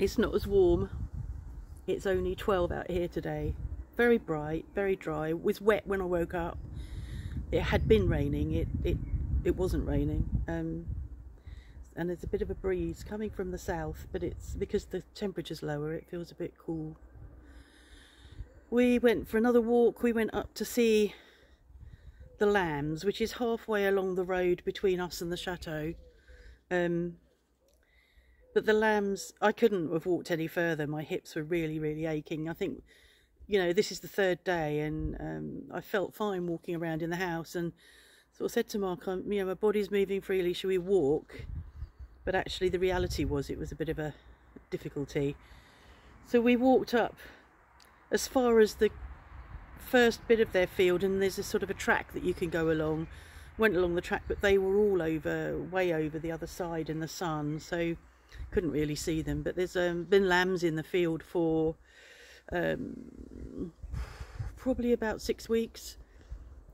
It's not as warm. It's only 12 out here today. Very bright, very dry. It was wet when I woke up. It had been raining. It wasn't raining. And there's a bit of a breeze coming from the south, but it's because the temperature's lower, it feels a bit cool. We went for another walk. We went up to see the lambs, which is halfway along the road between us and the chateau. But the lambs, I couldn't have walked any further. My hips were really, really aching. I think, you know, this is the third day, and I felt fine walking around in the house, and sort of said to Mark, you know, my body's moving freely, shall we walk? But actually the reality was it was a bit of a difficulty. So we walked up as far as the first bit of their field, and there's a sort of a track that you can go along. Went along the track, but they were all way over the other side in the sun, so couldn't really see them. But there's been lambs in the field for probably about 6 weeks,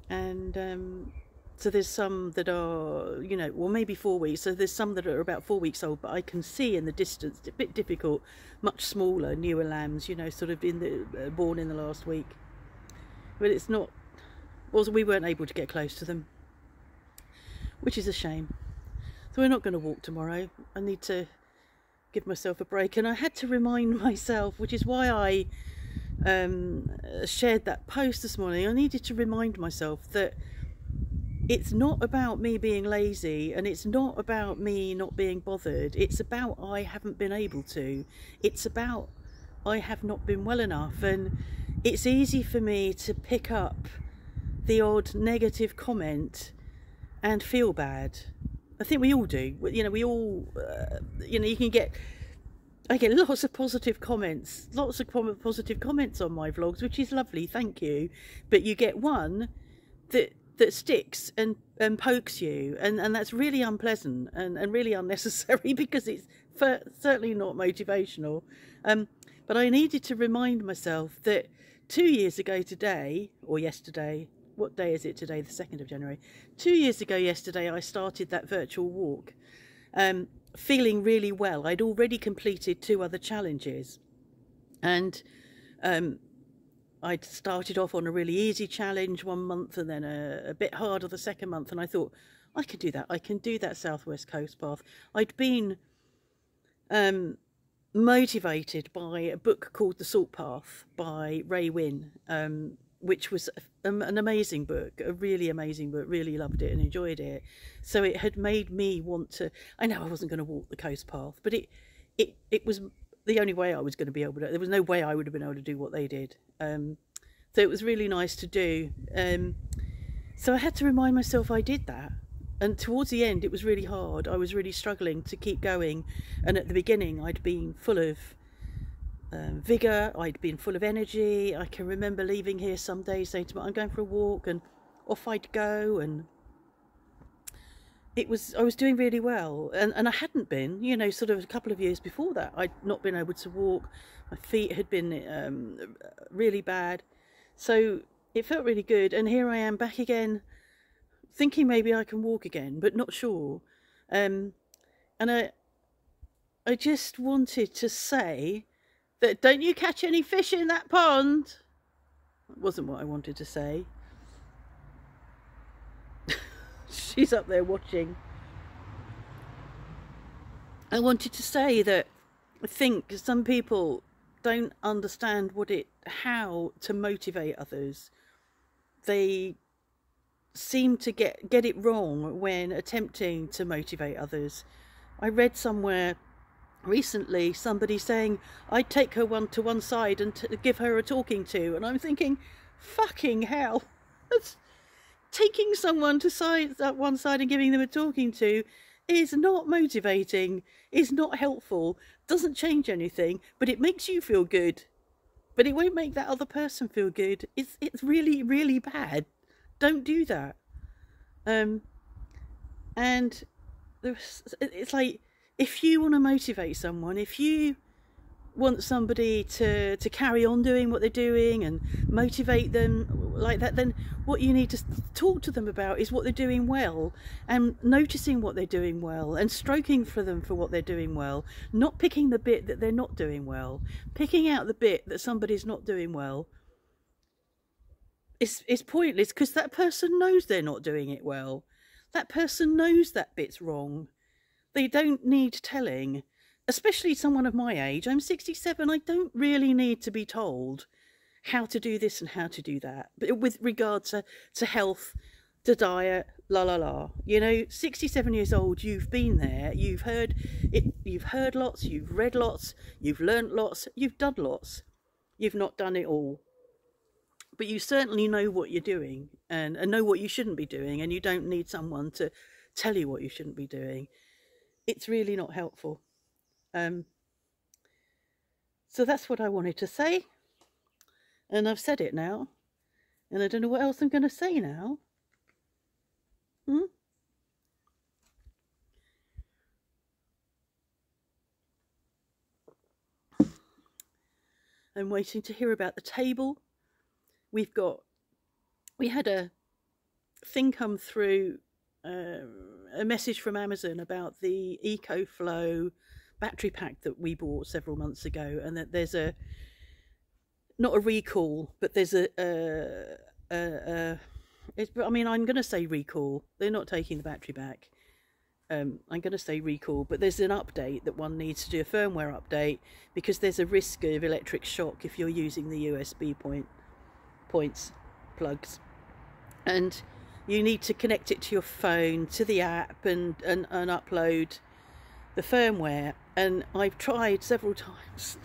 and so there's some that are, you know, well, maybe 4 weeks. So there's some that are about 4 weeks old, but I can see in the distance, a bit difficult, much smaller, newer lambs, you know, sort of born in the last week. But it's not, well, we weren't able to get close to them, which is a shame. So we're not going to walk tomorrow. I need to give myself a break, and I had to remind myself, which is why I shared that post this morning. I needed to remind myself that it's not about me being lazy, and it's not about me not being bothered. It's about I haven't been able to. It's about I have not been well enough, and it's easy for me to pick up the odd negative comment and feel bad. I think we all do. You know, we all, you know, I get lots of positive comments, positive comments on my vlogs, which is lovely, thank you. But you get one that sticks and pokes you, and that's really unpleasant and really unnecessary, because it's certainly not motivational. But I needed to remind myself that 2 years ago today, or yesterday, what day is it today? The 2nd of January. 2 years ago yesterday, I started that virtual walk, feeling really well. I'd already completed 2 other challenges, and I'd started off on a really easy challenge 1 month, and then a bit harder the second month, and I thought, I can do that. I can do that Southwest Coast Path. I'd been motivated by a book called The Salt Path by Ray Wynn, which was an amazing book, a really amazing book. Really loved it and enjoyed it. So it had made me want to, I know I wasn't going to walk the coast path, but it was the only way I was going to be able to. There was no way I would have been able to do what they did. So it was really nice to do. So I had to remind myself I did that. And towards the end, it was really hard. I was really struggling to keep going. And at the beginning, I'd been full of vigour, I'd been full of energy. I can remember leaving here some days saying to me, I'm going for a walk, and off I'd go, and I was doing really well, and I hadn't been, you know, sort of a couple of years before that. I'd not been able to walk, my feet had been really bad, so it felt really good. And here I am back again, thinking maybe I can walk again, but not sure. And I just wanted to say that, don't you catch any fish in that pond? That wasn't what I wanted to say. She's up there watching. I wanted to say that I think some people don't understand how to motivate others. They seem to get it wrong when attempting to motivate others. I read somewhere recently somebody saying, I'd take her to one side and give her a talking to, and I'm thinking, fucking hell, that's taking someone to one side and giving them a talking to is not motivating, is not helpful, doesn't change anything, but it makes you feel good, but it won't make that other person feel good. It's really, really bad. Don't do that. And it's like, if you want to motivate someone, if you want somebody to carry on doing what they're doing and motivate them like that, then what you need to talk to them about is what they're doing well, and noticing what they're doing well and stroking for them for what they're doing well, not picking the bit that they're not doing well. Picking out the bit that somebody's not doing well is pointless, because that person knows they're not doing it well. That person knows that bit's wrong. They don't need telling. Especially someone of my age. I'm 67. I don't really need to be told how to do this and how to do that. But with regard to health, to diet, la la la. You know, 67 years old, you've been there. You've heard it. You've heard lots. You've read lots. You've learnt lots. You've done lots. You've not done it all. But you certainly know what you're doing, and know what you shouldn't be doing. And you don't need someone to tell you what you shouldn't be doing. It's really not helpful. So that's what I wanted to say, and I've said it now, and I don't know what else I'm going to say now. I'm waiting to hear about the table. We had a thing come through, a message from Amazon about the EcoFlow battery pack that we bought several months ago, and that there's not a recall, but there's I mean, I'm going to say recall. They're not taking the battery back. I'm going to say recall, but there's an update that one needs to do, a firmware update, because there's a risk of electric shock if you're using the USB plugs, and you need to connect it to your phone, to the app, and upload the firmware. And I've tried several times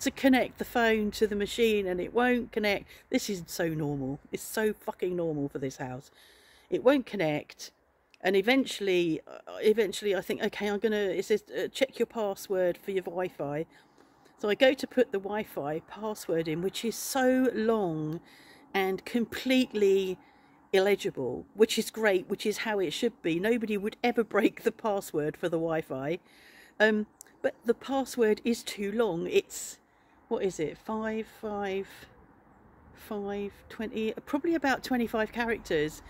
to connect the phone to the machine, and it won't connect. This is so normal. It's so fucking normal for this house. It won't connect. And eventually I think, okay, it says check your password for your Wi-Fi. So I go to put the Wi-Fi password in, which is so long and completely illegible, which is great, which is how it should be. Nobody would ever break the password for the Wi-Fi. But the password is too long. It's, what is it, 20, probably about 25 characters.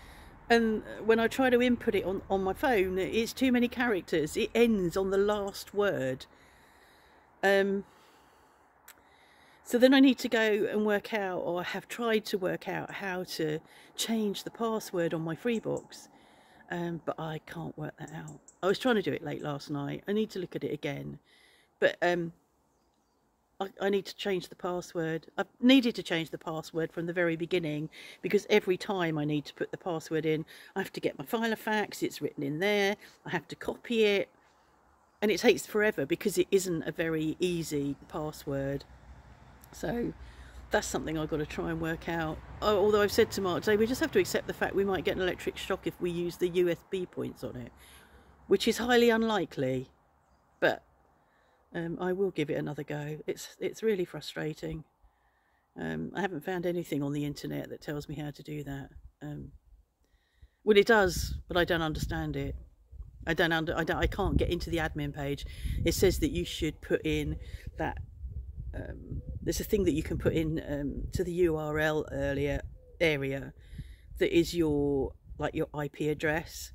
And when I try to input it on my phone, it's too many characters. It ends on the last word. So then I need to go and work out, or I have tried to work out, how to change the password on my Freebox. But I can't work that out. I was trying to do it late last night. I need to look at it again. But I need to change the password. I've needed to change the password from the very beginning, because every time I need to put the password in, I have to get my Filofax. It's written in there. I have to copy it. And it takes forever because it isn't a very easy password. So that's something I've got to try and work out. Although I've said to Mark today, we just have to accept the fact we might get an electric shock if we use the USB points on it, which is highly unlikely. But I will give it another go. It's really frustrating. I haven't found anything on the internet that tells me how to do that. Well, it does, but I don't understand it. I can't get into the admin page. It says that you should put in that. There's a thing that you can put in to the URL area that is your IP address.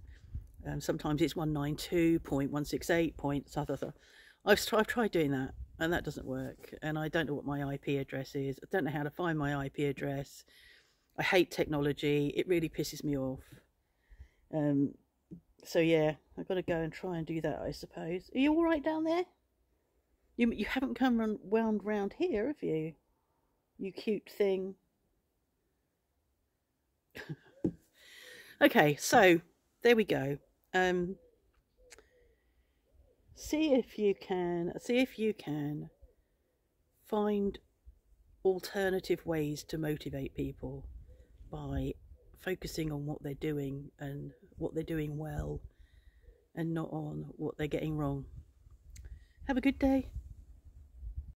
Sometimes it's 192.168. I've tried doing that, and that doesn't work. And I don't know what my IP address is. I don't know how to find my IP address. I hate technology. It really pisses me off. So yeah, I've got to go and try and do that, I suppose. Are you all right down there? You haven't come wound round here, have you? You cute thing. Okay, so there we go. See if you can find alternative ways to motivate people by focusing on what they're doing and what they're doing well, and not on what they're getting wrong. Have a good day.